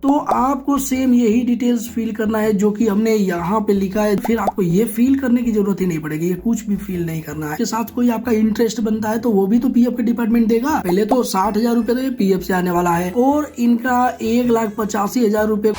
तो आपको सेम यही डिटेल्स फिल करना है जो कि हमने यहाँ पे लिखा है। फिर आपको ये फिल करने की जरूरत ही नहीं पड़ेगी, ये कुछ भी फिल नहीं करना है। इसके साथ कोई आपका इंटरेस्ट बनता है तो वो भी तो पीएफ के डिपार्टमेंट देगा। पहले तो 60,000 रुपए तो ये पीएफ से आने वाला है और इनका 1,85,000 रुपए।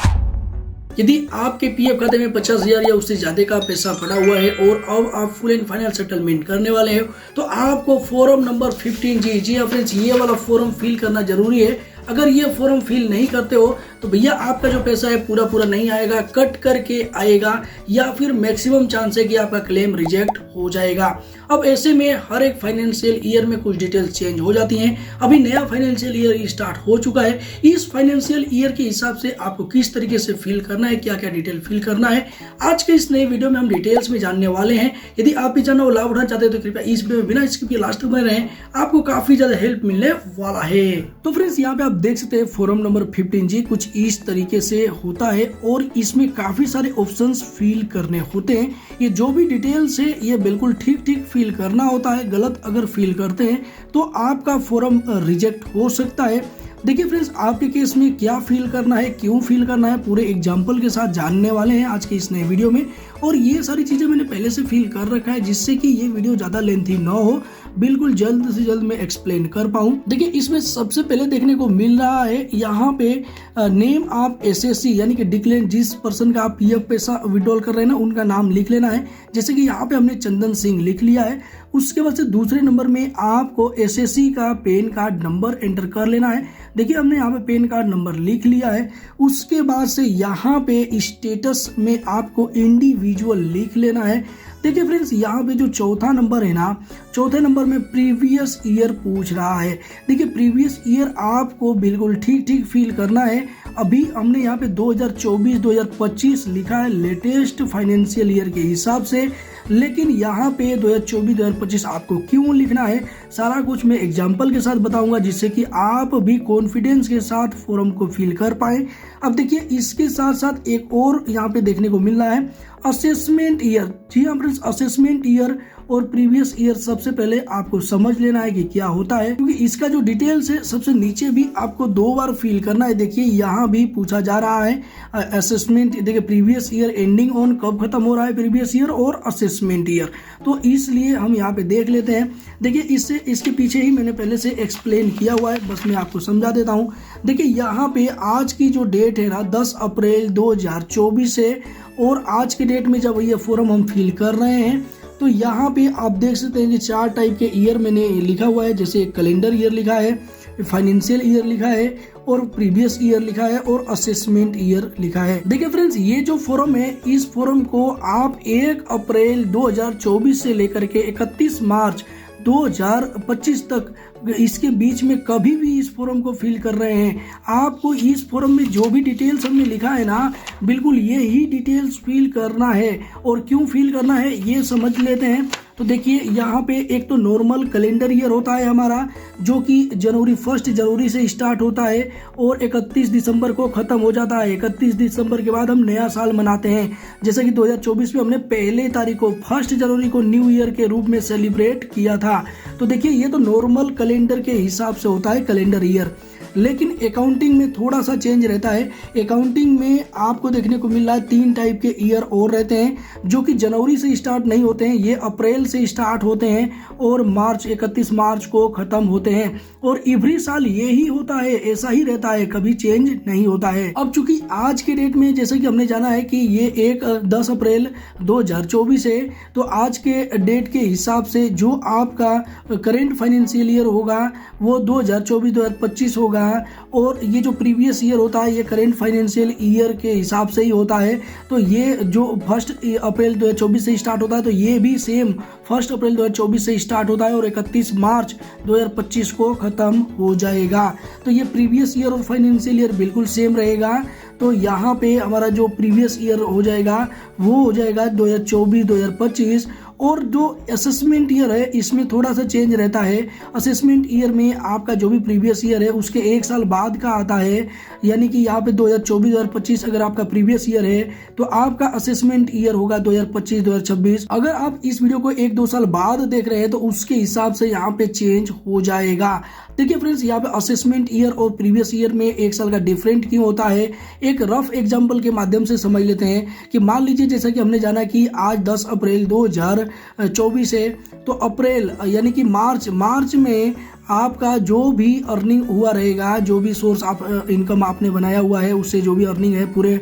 यदि आपके पीएफ खाते में 50,000 या उससे ज्यादा का पैसा पड़ा हुआ है और अब आप फुल एंड फाइनल सेटलमेंट करने वाले हैं तो आपको फॉर्म नंबर 15G, जी फ्रेंड्स, ये वाला फॉर्म फिल करना जरूरी है। अगर ये फॉर्म फिल नहीं करते हो तो भैया आपका जो पैसा है पूरा नहीं आएगा, कट करके आएगा या फिर मैक्सिमम चांस है कि आपका क्लेम रिजेक्ट हो जाएगा। अब ऐसे में हर एक फाइनेंशियल ईयर में कुछ डिटेल्स चेंज हो जाती हैं। अभी नया फाइनेंशियल ईयर स्टार्ट हो चुका है। इस फाइनेंशियल ईयर के हिसाब से आपको किस तरीके से फिल करना है, क्या क्या डिटेल फिल करना है, आज के इस नए वीडियो में हम डिटेल्स में जानने वाले हैं। यदि आप भी जानना लाभ उठाना चाहते हैं तो कृपया इस वीडियो में बिना स्किप किए लास्ट तक बने रहें, आपको काफी ज्यादा हेल्प मिलने वाला है। तो फ्रेंड्स यहाँ पे आप देख सकते हैं फॉर्म नंबर 15G कुछ इस तरीके से होता है और इसमें काफी सारे ऑप्शंस फिल करने होते हैं। ये जो भी डिटेल्स है ये बिल्कुल ठीक फिल करना होता है। गलत अगर फिल करते हैं तो आपका फॉर्म रिजेक्ट हो सकता है। देखिए फ्रेंड्स, आपके केस में क्या फिल करना है, क्यों फिल करना है, पूरे एग्जाम्पल के साथ जानने वाले हैं आज के इस नए वीडियो में। और ये सारी चीजें मैंने पहले से फिल कर रखा है जिससे कि ये वीडियो ज्यादा लेंथी ना हो, बिल्कुल जल्द से जल्द मैं एक्सप्लेन कर पाऊँ। देखिए इसमें सबसे पहले देखने को मिल रहा है यहाँ पे नेम ऑफ एसएससी, यानी कि डिक्लेरेंट, जिस पर्सन का आप पीएफ पैसा विड्रॉल कर रहे हैं ना उनका नाम लिख लेना है। जैसे कि यहाँ पे हमने चंदन सिंह लिख लिया है। उसके बाद से दूसरे नंबर में आपको एसएससी का पैन कार्ड नंबर एंटर कर लेना है। देखिए हमने यहाँ पे पैन कार्ड नंबर लिख लिया है। उसके बाद से यहाँ पे स्टेटस में आपको इंडिविजुअल लिख लेना है। देखिए फ्रेंड्स, यहाँ पे जो चौथा नंबर है ना, चौथे नंबर में प्रीवियस ईयर पूछ रहा है। देखिए प्रीवियस ईयर आपको बिल्कुल ठीक फिल करना है। अभी हमने यहाँ पे 2024-2025 लिखा है लेटेस्ट फाइनेंशियल ईयर के हिसाब से, लेकिन यहाँ पे 2024-2025 आपको क्यों लिखना है सारा कुछ मैं एग्जाम्पल के साथ बताऊंगा जिससे कि आप भी कॉन्फिडेंस के साथ फॉर्म को फिल कर पाए। अब देखिए इसके साथ साथ एक और यहाँ पे देखने को मिल रहा है असेसमेंट ईयर। जी हाँ फ्रेंड्स, असेसमेंट ईयर और प्रीवियस ईयर सबसे पहले आपको समझ लेना है कि क्या होता है, क्योंकि इसका जो डिटेल्स है सबसे नीचे भी आपको 2 बार फिल करना है। देखिए यहाँ भी पूछा जा रहा है असेसमेंट, देखिए प्रीवियस ईयर एंडिंग ऑन, कब खत्म हो रहा है प्रीवियस ईयर और असेसमेंट ईयर, तो इसलिए हम यहाँ पे देख लेते हैं। देखिए इसके पीछे ही मैंने पहले से एक्सप्लेन किया हुआ है, बस मैं आपको समझा देता हूँ। देखिए यहाँ पे आज की जो डेट है ना 10 अप्रैल 2024 है और आज के डेट में जब ये फॉर्म हम फिल कर रहे हैं तो यहाँ पे आप देख सकते हैं कि 4 टाइप के ईयर मैंने लिखा हुआ है। जैसे कैलेंडर ईयर लिखा है, फाइनेंशियल ईयर लिखा है और प्रीवियस ईयर लिखा है और असेसमेंट ईयर लिखा है। देखिए फ्रेंड्स, ये जो फॉर्म है इस फॉर्म को आप 1 अप्रैल 2024 से लेकर के 31 मार्च 2025 तक इसके बीच में कभी भी इस फॉर्म को फिल कर रहे हैं। आपको इस फॉर्म में जो भी डिटेल्स हमने लिखा है ना बिल्कुल ये ही डिटेल्स फिल करना है। और क्यों फिल करना है ये समझ लेते हैं। तो देखिए यहाँ पे एक तो नॉर्मल कैलेंडर ईयर होता है हमारा जो कि 1 जनवरी से स्टार्ट होता है और 31 दिसंबर को खत्म हो जाता है। 31 दिसंबर के बाद हम नया साल मनाते हैं। जैसे कि 2024 में हमने 1 तारीख को 1 जनवरी को न्यू ईयर के रूप में सेलिब्रेट किया था। तो देखिए ये तो नॉर्मल कैलेंडर के हिसाब से होता है कैलेंडर ईयर, लेकिन अकाउंटिंग में थोड़ा सा चेंज रहता है। अकाउंटिंग में आपको देखने को मिल रहा है 3 टाइप के ईयर और रहते हैं जो कि जनवरी से स्टार्ट नहीं होते हैं, ये अप्रैल से स्टार्ट होते हैं और 31 मार्च को खत्म होते हैं। और एवरी साल यही होता है, ऐसा ही रहता है, कभी चेंज नहीं होता है। अब चूंकि आज के डेट में जैसे कि हमने जाना है कि ये 10 अप्रैल 2024 है, तो आज के डेट के हिसाब से जो आपका करेंट फाइनेंशियल ईयर होगा वो 2024-2025 होगा और ये जो प्रीवियस ईयर होता है ये करेंट फाइनेंशियल ईयर के हिसाब से ही होता है। तो ये जो 1 अप्रैल 2024 से स्टार्ट होता है तो ये भी सेम 1 अप्रैल 2024 से स्टार्ट होता है और 31 मार्च 2025 को खत्म हो जाएगा। तो ये प्रीवियस ईयर और फाइनेंशियल ईयर बिल्कुल सेम रहेगा। तो यहाँ पे हमारा जो प्रीवियस ईयर हो जाएगा वो हो जाएगा 2024-2025 और जो असेसमेंट ईयर है इसमें थोड़ा सा चेंज रहता है। असेसमेंट ईयर में आपका जो भी प्रीवियस ईयर है उसके 1 साल बाद का आता है, यानी कि यहाँ पे 2024-2025 अगर आपका प्रीवियस ईयर है तो आपका असेसमेंट ईयर होगा 2025-2026। अगर आप इस वीडियो को 1-2 साल बाद देख रहे हैं तो उसके हिसाब से यहाँ पे चेंज हो जाएगा। देखिए फ्रेंड्स, यहाँ पे असेसमेंट ईयर और प्रीवियस ईयर में 1 साल का डिफरेंट क्यों होता है, एक रफ एग्जांपल के माध्यम से समझ लेते हैं। कि मान लीजिए जैसा कि हमने जाना कि आज 10 अप्रैल 2024 है, तो अप्रैल यानी कि मार्च में आपका जो भी अर्निंग हुआ रहेगा, जो भी सोर्स आप इनकम आपने बनाया हुआ है उससे जो भी अर्निंग है पूरे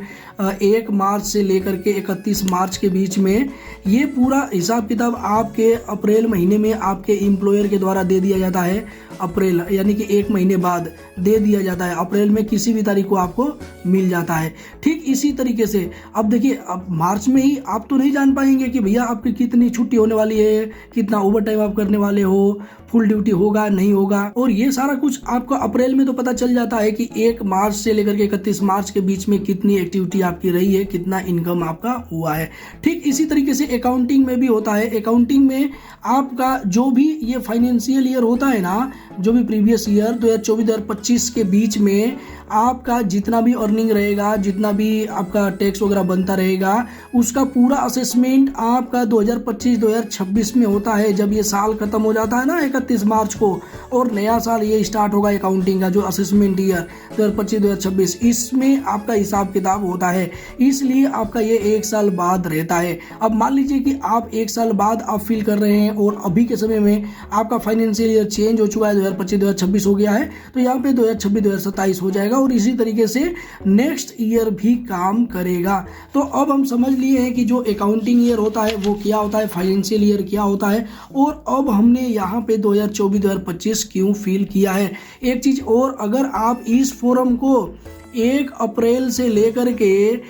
1 मार्च से लेकर के 31 मार्च के बीच में, ये पूरा हिसाब किताब आपके अप्रैल महीने में आपके एम्प्लॉयर के द्वारा दे दिया जाता है। अप्रैल यानी कि 1 महीने बाद दे दिया जाता है, अप्रैल में किसी भी तारीख को आपको मिल जाता है। ठीक इसी तरीके से अब देखिए, अब मार्च में ही आप तो नहीं जान पाएंगे कि भैया आपकी कितनी छुट्टी होने वाली है, कितना ओवर टाइम आप करने वाले हो, फुल ड्यूटी होगा नहीं होगा, और ये सारा कुछ आपको अप्रैल में तो पता चल जाता है कि 1 मार्च से लेकर के 31 मार्च के बीच में कितनी एक्टिविटी आपकी रही है, कितना इनकम आपका हुआ है। ठीक इसी तरीके से अकाउंटिंग में भी होता है। अकाउंटिंग में आपका जो भी ये फाइनेंशियल ईयर होता है ना, जो भी प्रीवियस ईयर 2024-2025 के बीच में आपका जितना भी अर्निंग रहेगा, जितना भी आपका टैक्स वगैरह बनता रहेगा, उसका पूरा असेसमेंट आपका 2025-2026 में होता है। जब ये साल खत्म हो जाता है ना 31 मार्च को, और नया साल ये स्टार्ट होगा अकाउंटिंग का, जो असेसमेंट ईयर 2025-2026, इसमें आपका हिसाब किताब होता है। इसलिए आपका ये 1 साल बाद रहता है। अब मान लीजिए कि आप 1 साल बाद आप फील कर रहे हैं और अभी के समय में आपका फाइनेंशियल ईयर चेंज हो चुका है, 2025-2026 हो गया है, तो यहाँ पे 2026-2027 हो जाएगा, और इसी तरीके से नेक्स्ट ईयर भी काम करेगा। तो अब हम समझ लिए हैं कि जो अकाउंटिंग ईयर होता है वो क्या होता है, फाइनेंशियल ईयर क्या होता है, और अब हमने यहाँ पे 2024-2025 क्यों फील किया है। एक चीज और, अगर आप इस फोरम को 1 अप्रैल से लेकर के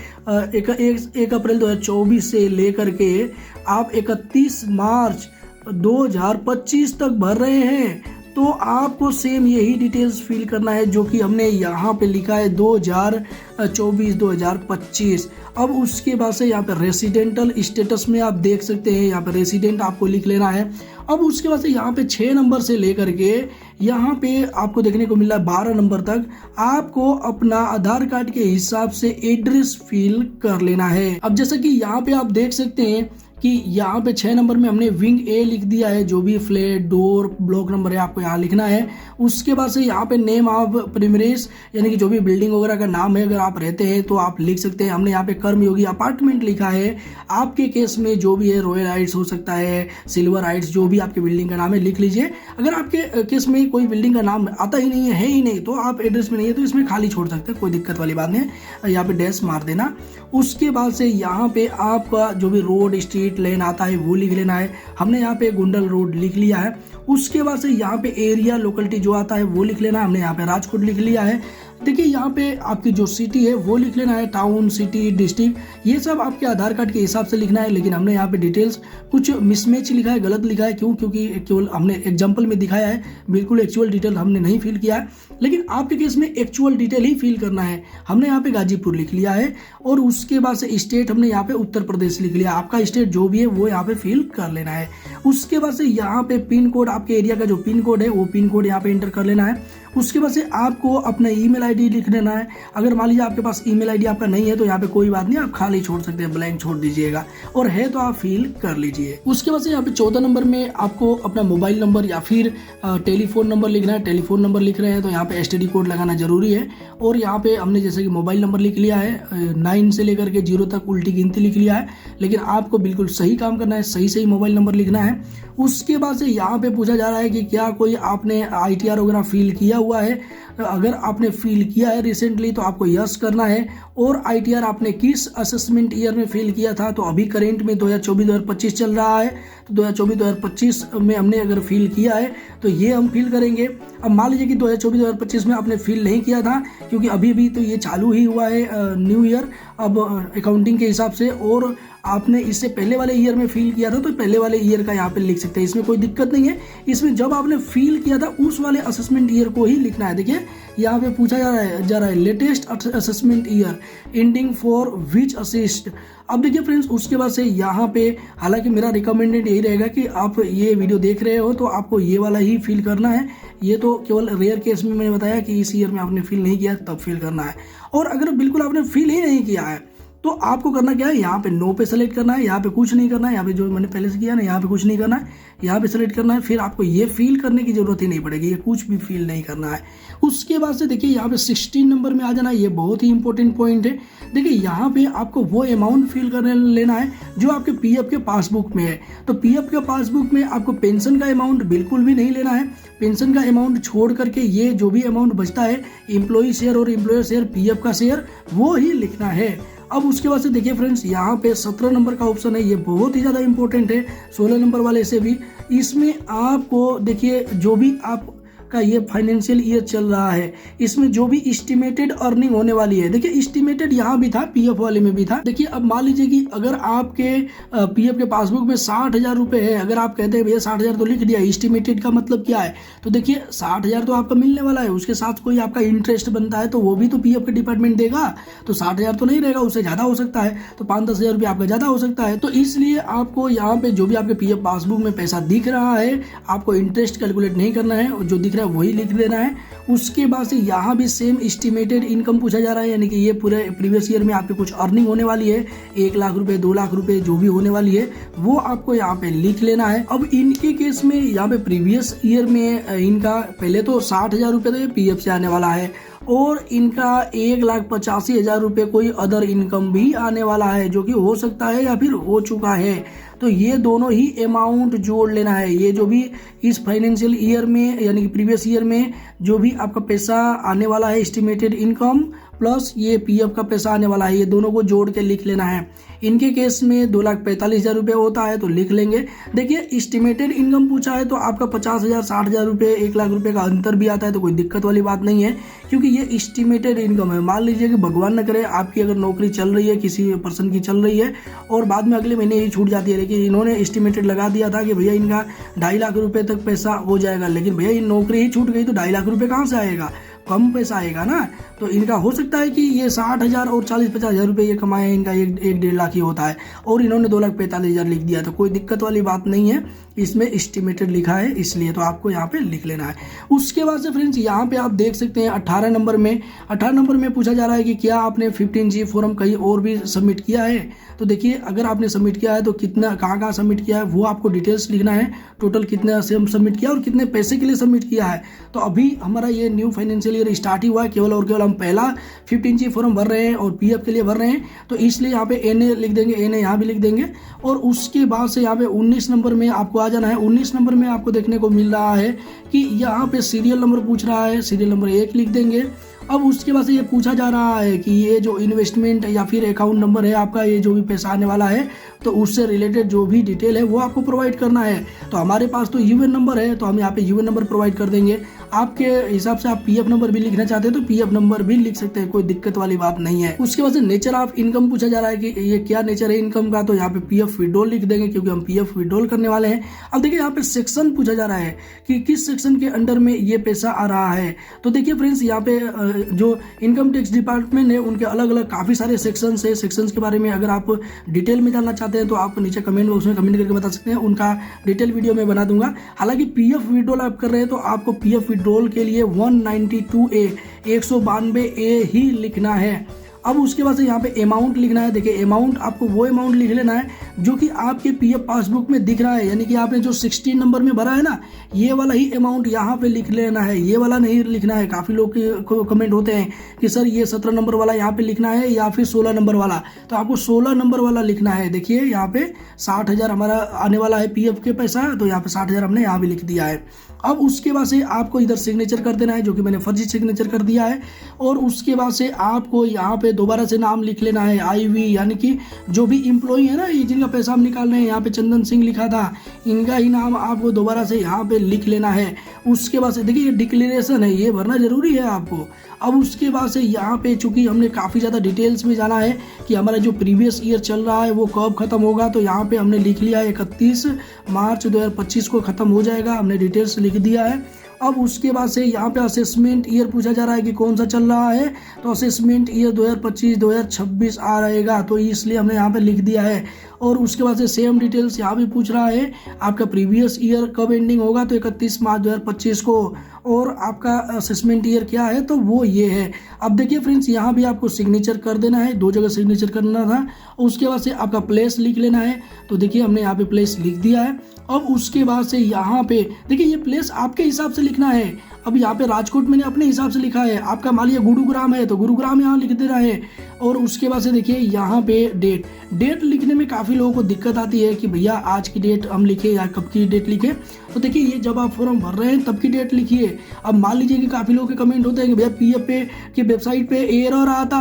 1 अप्रैल 2024 से लेकर के आप 31 मार्च 2025 तक भर रहे हैं, तो आपको सेम यही डिटेल्स फिल करना है जो कि हमने यहाँ पे लिखा है 2024-2025। अब उसके बाद से यहाँ पे रेसिडेंटल स्टेटस में आप देख सकते हैं, यहाँ पे रेसिडेंट आपको लिख लेना है। अब उसके बाद से यहाँ पे 6 नंबर से लेकर के यहाँ पे आपको देखने को मिल रहा है 12 नंबर तक आपको अपना आधार कार्ड के हिसाब से एड्रेस फिल कर लेना है। अब जैसा कि यहाँ पे आप देख सकते हैं कि यहाँ पे 6 नंबर में हमने विंग ए लिख दिया है, जो भी फ्लैट डोर ब्लॉक नंबर है आपको यहाँ लिखना है। उसके बाद से यहाँ पे नेम ऑफ प्रीमिस यानी कि जो भी बिल्डिंग वगैरह का नाम है, अगर आप रहते हैं तो आप लिख सकते हैं। हमने यहाँ पे कर्मयोगी अपार्टमेंट लिखा है। आपके केस में जो भी है रॉयल हाइट्स हो सकता है, सिल्वर हाइट्स, जो भी आपके बिल्डिंग का नाम है लिख लीजिए। अगर आपके केस में कोई बिल्डिंग का नाम आता ही नहीं है ही नहीं, तो आप एड्रेस में नहीं है तो इसमें खाली छोड़ सकते हैं, कोई दिक्कत वाली बात नहीं है। यहाँ पे डैश मार देना। उसके बाद से यहाँ पे आपका जो भी रोड स्ट्रीट लेन आता है वो लिख लेना है। हमने यहाँ पे गुंडल रोड लिख लिया है। उसके बाद से यहाँ पे एरिया लोकेलिटी जो आता है वो लिख लेना है। हमने यहाँ पे राजकोट लिख लिया है। देखिए यहाँ पे आपकी जो सिटी है वो लिख लेना है, टाउन, सिटी, डिस्ट्रिक्ट, ये सब आपके आधार कार्ड के हिसाब से लिखना है। लेकिन हमने यहाँ पे डिटेल्स कुछ मिसमैच लिखा है, गलत लिखा है। क्यों? क्योंकि केवल हमने एग्जांपल में दिखाया है, बिल्कुल एक्चुअल डिटेल हमने नहीं फिल किया है। लेकिन आपके केस में एक्चुअल डिटेल ही फिल करना है। हमने यहाँ पे गाजीपुर लिख लिया है, और उसके बाद से स्टेट हमने यहाँ पे उत्तर प्रदेश लिख लिया। आपका स्टेट जो भी है वो यहाँ पे फिल कर लेना है। उसके बाद से यहाँ पे पिन कोड, आपके एरिया का जो पिन कोड है वो पिन कोड यहाँ पे एंटर कर लेना है। उसके बाद से आपको अपना ईमेल आईडी लिख देना है। अगर मान लीजिए आपके पास ईमेल आईडी आपका नहीं है तो यहाँ पे कोई बात नहीं, आप खाली छोड़ सकते हैं, ब्लैंक छोड़ दीजिएगा, और है तो आप फिल कर लीजिए। उसके बाद से यहाँ पे 14 नंबर में आपको अपना मोबाइल नंबर या फिर टेलीफोन नंबर लिखना है। टेलीफोन नंबर लिख रहे हैं तो यहाँ पे एसटीडी कोड लगाना जरूरी है। और यहाँ पे हमने जैसे कि मोबाइल नंबर लिख लिया है, 9 से लेकर के 0 तक उल्टी गिनती लिख लिया है। लेकिन आपको बिल्कुल सही काम करना है, सही सही मोबाइल नंबर लिखना है। उसके बाद से यहाँ पे पूछा जा रहा है कि क्या कोई आपने ITR वगैरह फिल किया हुआ है। अगर आपने फिल किया है रिसेंटली तो आपको यस करना है। और ITR आपने किस असेसमेंट ईयर में फिल किया था, तो अभी करेंट में 2024-2025 चल रहा है, तो 2024-2025 में हमने अगर फिल किया है तो ये हम फिल करेंगे। अब मान लीजिए कि 2024-2025 में आपने फिल नहीं किया था, क्योंकि अभी भी तो ये चालू ही हुआ है न्यू ईयर अब अकाउंटिंग के हिसाब से, और आपने इससे पहले वाले ईयर में फील किया था तो पहले वाले ईयर का यहाँ पे लिख सकते हैं, इसमें कोई दिक्कत नहीं है। इसमें जब आपने फील किया था उस वाले असेसमेंट ईयर को ही लिखना है। देखिए यहाँ पे पूछा जा रहा है latest assessment year ending for which assist. अब देखिए फ्रेंड्स, उसके बाद से यहाँ पे हालांकि मेरा रिकमेंडेड यही रहेगा कि आप ये वीडियो देख रहे हो तो आपको ये वाला ही फील करना है। ये तो केवल रेयर केस में मैंने बताया कि इस ईयर में आपने फील नहीं किया तब फील करना है। और अगर बिल्कुल आपने फील ही नहीं किया है तो आपको करना क्या है, यहाँ पे नो पे सेलेक्ट करना है, यहाँ पे कुछ नहीं करना है, यहाँ पे जो मैंने पहले से किया ना यहाँ पे कुछ नहीं करना है, यहाँ पे सेलेक्ट करना है। फिर आपको ये फील करने की जरूरत ही नहीं पड़ेगी, ये कुछ भी फील नहीं करना है। उसके बाद से देखिए यहाँ पे 16 नंबर में आ जाना है, ये बहुत ही इंपॉर्टेंट पॉइंट है। देखिए यहाँ पे आपको वो अमाउंट फील करने लेना है जो आपके पीएफ के पासबुक में है। तो पीएफ के पासबुक में आपको पेंशन का अमाउंट बिल्कुल भी नहीं लेना है। पेंशन का अमाउंट छोड़ करके ये जो भी अमाउंट बचता है एम्प्लॉई शेयर और एम्प्लॉयर शेयर, पीएफ का शेयर, वो ही लिखना है। अब उसके बाद से देखिए फ्रेंड्स, यहाँ पे 17 नंबर का ऑप्शन है, ये बहुत ही ज़्यादा इंपॉर्टेंट है 16 नंबर वाले से भी। इसमें आपको देखिए जो भी आप का ये फाइनेंशियल ईयर चल रहा है इसमें जो भी एस्टिमेटेड अर्निंग होने वाली है, देखिए एस्टिमेटेड यहाँ भी था, पीएफ वाले में भी था। देखिए अब मान लीजिए कि अगर आपके पीएफ के पासबुक में 60,000 रुपए है, अगर आप कहते हैं भैया 60,000 तो लिख दिया, एस्टिमेटेड का मतलब क्या है, तो देखिए 60,000 तो आपका मिलने वाला है, उसके साथ कोई आपका इंटरेस्ट बनता है तो वो भी तो पीएफ के डिपार्टमेंट देगा। तो 60,000 तो नहीं रहेगा, उससे ज्यादा हो सकता है, तो 5-10 हजार रुपये आपका ज्यादा हो सकता है। तो इसलिए आपको यहाँ पे जो भी आपके पीएफ पासबुक में पैसा दिख रहा है आपको इंटरेस्ट कैलकुलेट नहीं करना है, जो दिख रहा है वही लिख देना है। उसके बाद से यहाँ भी सेम एस्टिमेटेड इनकम पूछा जा रहा है, यानी कि ये पूरे प्रीवियस ईयर में आपकी कुछ अर्निंग होने वाली है, 1 लाख रुपए 2 लाख रुपए जो भी होने वाली है वो आपको यहाँ पे लिख लेना है। अब इनके केस में यहाँ पे प्रीवियस ईयर में इनका पहले तो 60,000 रुपए तो ये पीएफ से आने वाला है और इनका 1,85,000 रुपए कोई अदर इनकम भी आने वाला है जो कि हो सकता है या फिर हो चुका है। तो ये दोनों ही अमाउंट जोड़ लेना है। ये जो भी इस फाइनेंशियल ईयर में यानी कि प्रीवियस ईयर में जो भी आपका पैसा आने वाला है एस्टिमेटेड इनकम प्लस ये पीएफ का पैसा आने वाला है, ये दोनों को जोड़ के लिख लेना है। इनके केस में 2,45,000 रुपये होता है तो लिख लेंगे। देखिए एस्टिमेटेड इनकम पूछा है तो आपका 50,000 60,000 रुपये 1 लाख रुपये का अंतर भी आता है तो कोई दिक्कत वाली बात नहीं है, क्योंकि ये एस्टिमेटेड इनकम है। मान लीजिए कि भगवान न करे आपकी अगर नौकरी चल रही है, किसी पर्सन की चल रही है और बाद में अगले महीने ही छूट जाती है, लेकिन इन्होंने एस्टिमेटेड लगा दिया था कि भैया इनका 2.5 लाख रुपये तक पैसा हो जाएगा, लेकिन भैया इन नौकरी ही छूट गई तो 2.5 लाख रुपये कहाँ से आएगा, कम पैसा आएगा ना। तो इनका हो सकता है कि ये 60,000 और 40-50 हजार रुपये ये कमाए, इनका 1-1.5 लाख ही होता है और इन्होंने 2,45,000 लिख दिया, तो कोई दिक्कत वाली बात नहीं है, इसमें एस्टिमेटेड लिखा है इसलिए तो आपको यहाँ पे लिख लेना है। उसके बाद से फ्रेंड्स यहाँ पे आप देख सकते हैं 18 नंबर में पूछा जा रहा है कि क्या आपने 15G फॉर्म कहीं और भी सबमिट किया है। तो देखिए अगर आपने सबमिट किया है तो कितना कहाँ सबमिट किया है वो आपको डिटेल्स लिखना है, टोटल कितना से सबमिट किया और कितने पैसे के लिए सबमिट किया है। तो अभी हमारा ये न्यू फाइनेंशियल ईयर स्टार्ट ही हुआ है, केवल और केवल हम पहला 15G फॉर्म भर रहे हैं और पीएफ के लिए भर रहे हैं, तो इसलिए यहाँ पे एनए लिख देंगे, एनए यहाँ भी लिख देंगे। और उसके बाद से यहाँ पे 19 नंबर में आपको आ जाना है। 19 नंबर में आपको देखने को मिल रहा है कि यहाँ पे सीरियल नंबर पूछ रहा है, सीरियल नंबर 1 लिख देंगे। अब उसके बाद से ये पूछा जा रहा है कि ये जो इन्वेस्टमेंट या फिर अकाउंट नंबर है आपका, ये जो भी पैसा आने वाला है तो उससे रिलेटेड जो भी डिटेल है वो आपको प्रोवाइड करना है। तो हमारे पास तो यूएन नंबर है तो हम यहाँ पे यूएन नंबर प्रोवाइड कर देंगे। आपके हिसाब से आप पीएफ नंबर भी लिखना चाहते हैं तो पीएफ नंबर भी लिख सकते हैं, कोई दिक्कत वाली बात नहीं है। उसके बाद से नेचर ऑफ इनकम पूछा जा रहा है कि ये क्या नेचर है इनकम का, तो यहाँ पे पीएफ विड्रॉल लिख देंगे क्योंकि हम पीएफ विड्रॉल करने वाले हैं। अब देखिए यहाँ पे सेक्शन पूछा जा रहा है कि किस सेक्शन के अंडर में ये पैसा आ रहा है। तो देखिए फ्रेंड्स यहाँ पे जो इनकम टैक्स डिपार्टमेंट है उनके अलग अलग काफी सारे सेक्शन है। सेक्शन के बारे में अगर आप डिटेल में जानना चाहते हैं तो आप नीचे कमेंट बॉक्स में कमेंट करके बता सकते हैं, उनका डिटेल वीडियो में बना दूंगा। हालांकि पीएफ विड्रॉल आप कर रहे हैं तो आपको पीएफ विड्रॉल के लिए 192A 192A ही लिखना है। अब उसके बाद से यहाँ पे अमाउंट लिखना है। देखिए अमाउंट आपको वो अमाउंट लिख लेना है जो कि आपके पीएफ पासबुक में दिख रहा है, यानी कि आपने जो 16 नंबर में भरा है ना ये वाला ही अमाउंट यहाँ पे लिख लेना है, ये वाला नहीं लिखना है। काफी लोग को कमेंट होते हैं कि सर ये 17 नंबर वाला यहाँ पे लिखना है या फिर 16 नंबर वाला, तो आपको 16 नंबर वाला लिखना है। देखिए यहाँ पे 60,000 हमारा आने वाला है पीएफ के पैसा, तो यहाँ पे 60,000 हमने यहाँ भी लिख दिया है। अब उसके बाद से आपको इधर सिग्नेचर कर देना है जो कि मैंने फर्जी सिग्नेचर कर दिया है। और उसके बाद से आपको यहाँ पे पे दोबारा से नाम लिख लेना है, IV, यानी कि जो भी इम्प्लॉई है ना, ये जिनका पैसा हम निकाल रहे हैं, यहाँ पे चंदन सिंह लिखा था, इनका ही नाम आपको दोबारा से यहाँ पे लिख लेना है। उसके बाद से देखिए ये डिक्लेरेशन है, ये भरना जरूरी है आपको। अब उसके बाद से यहाँ पे चूंकि हमने काफ़ी ज़्यादा डिटेल्स में जाना है कि हमारा जो प्रीवियस ईयर चल रहा है वो कब खत्म होगा, तो यहाँ पे हमने लिख लिया 31 मार्च 2025 को ख़त्म हो जाएगा, हमने डिटेल्स लिख दिया है। अब उसके बाद से यहाँ पे असेसमेंट ईयर पूछा जा रहा है कि कौन सा चल रहा है, तो असेसमेंट ईयर 2025-2026 आ रहेगा, तो इसलिए हमने यहाँ पे लिख दिया है। और उसके बाद से सेम डिटेल्स यहाँ भी पूछ रहा है आपका प्रीवियस ईयर कब एंडिंग होगा, तो 31 मार्च 2025 को, और आपका असेसमेंट ईयर क्या है, तो वो ये है। अब देखिए फ्रेंड्स, यहाँ भी आपको सिग्नेचर कर देना है, 2 जगह सिग्नेचर करना था। उसके बाद से आपका प्लेस लिख लेना है, तो देखिए हमने यहाँ पे प्लेस लिख दिया है। अब उसके बाद से यहाँ पे देखिए ये प्लेस आपके हिसाब से लिखना है। अब यहाँ पे राजकोट मैंने अपने हिसाब से लिखा है, आपका मान लीजिए गुरुग्राम है तो गुरुग्राम यहाँ लिख देना है। और उसके बाद से देखिए यहाँ पे डेट लिखने में काफ़ी लोगों को दिक्कत आती है कि भैया आज की डेट हम लिखे या कब की डेट लिखे, तो देखिए ये जब आप फॉर्म भर रहे हैं तब की डेट लिखिए। अब मान लीजिए कि काफ़ी लोगों के कमेंट होते हैं कि भैया PF पे की वेबसाइट पे एरर आता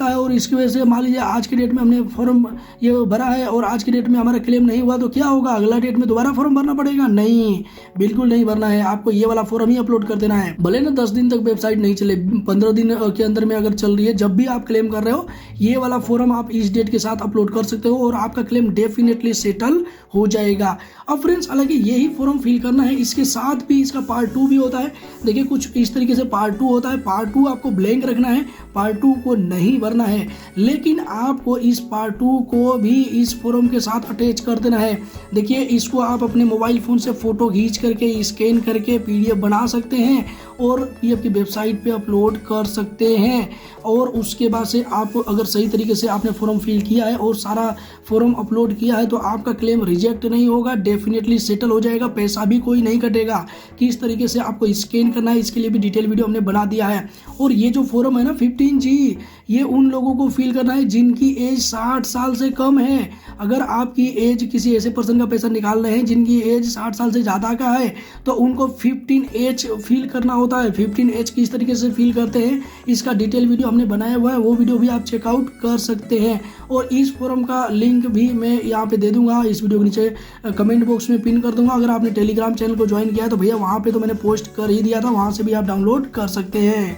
है और इसकी वजह से मान लीजिए आज की डेट में हमने फॉर्म ये भरा है और आज की डेट में हमारा क्लेम नहीं हुआ, तो क्या होगा, अगला डेट में दोबारा फॉर्म भरना पड़ेगा? नहीं, बिल्कुल नहीं भरना है, आपको ये वाला फॉर्म ही अपलोड कर देना है। भले ना 10 दिन तक वेबसाइट नहीं चले, 15 दिन के अंदर में अगर चल रही है, जब भी आप क्लेम कर रहे हो ये वाला फॉर्म आप इस डेट के साथ अपलोड कर सकते हो और आपका क्लेम डेफिनेटली सेटल हो जाएगा। अब फ्रेंड्स, हालांकि यही फॉर्म फिल करना है, इसके साथ भी इसका पार्ट 2 भी होता है। देखिए कुछ इस तरीके से पार्ट 2 होता है, पार्ट 2 आपको ब्लैंक रखना है, पार्ट 2 को नहीं भरना है, लेकिन आपको इस पार्ट 2 को भी इस फॉर्म के साथ अटैच कर देना है। देखिए इसको आप अपने मोबाइल फोन से फोटो खींच करके स्कैन करके PDF बना सकते हैं और PF की वेबसाइट पे अपलोड कर सकते हैं। और उसके बाद से आप अगर सही तरीके से आपने फॉर्म फिल किया है और सारा फॉर्म अपलोड किया है तो आपका क्लेम रिजेक्ट नहीं होगा, डेफिनेटली सेटल हो जाएगा, पैसा भी कोई नहीं कटेगा। किस तरीके से आपको स्कैन करना है इसके लिए भी डिटेल वीडियो हमने बना दिया है। और ये जो फॉर्म है ना 15G, ये उन लोगों को फिल करना है जिनकी एज 60 साल से कम है। अगर आपकी एज किसी ऐसे पर्सन का पैसा निकाल रहे हैं जिनकी एज 60 साल से ज़्यादा का है तो उनको 15H फिल करना होता है। 15H किस तरीके से फिल करते हैं इसका डिटेल वीडियो हमने बनाया हुआ है, वो वीडियो भी आप चेकआउट कर सकते हैं। और इस फॉर्म का लिंक भी मैं यहाँ पे दे दूंगा, इस वीडियो के नीचे कमेंट बॉक्स में पिन कर दूंगा। अगर आपने टेलीग्राम चैनल को ज्वाइन किया है तो भैया वहाँ पे तो मैंने पोस्ट कर ही दिया था, वहाँ से भी आप डाउनलोड कर सकते हैं।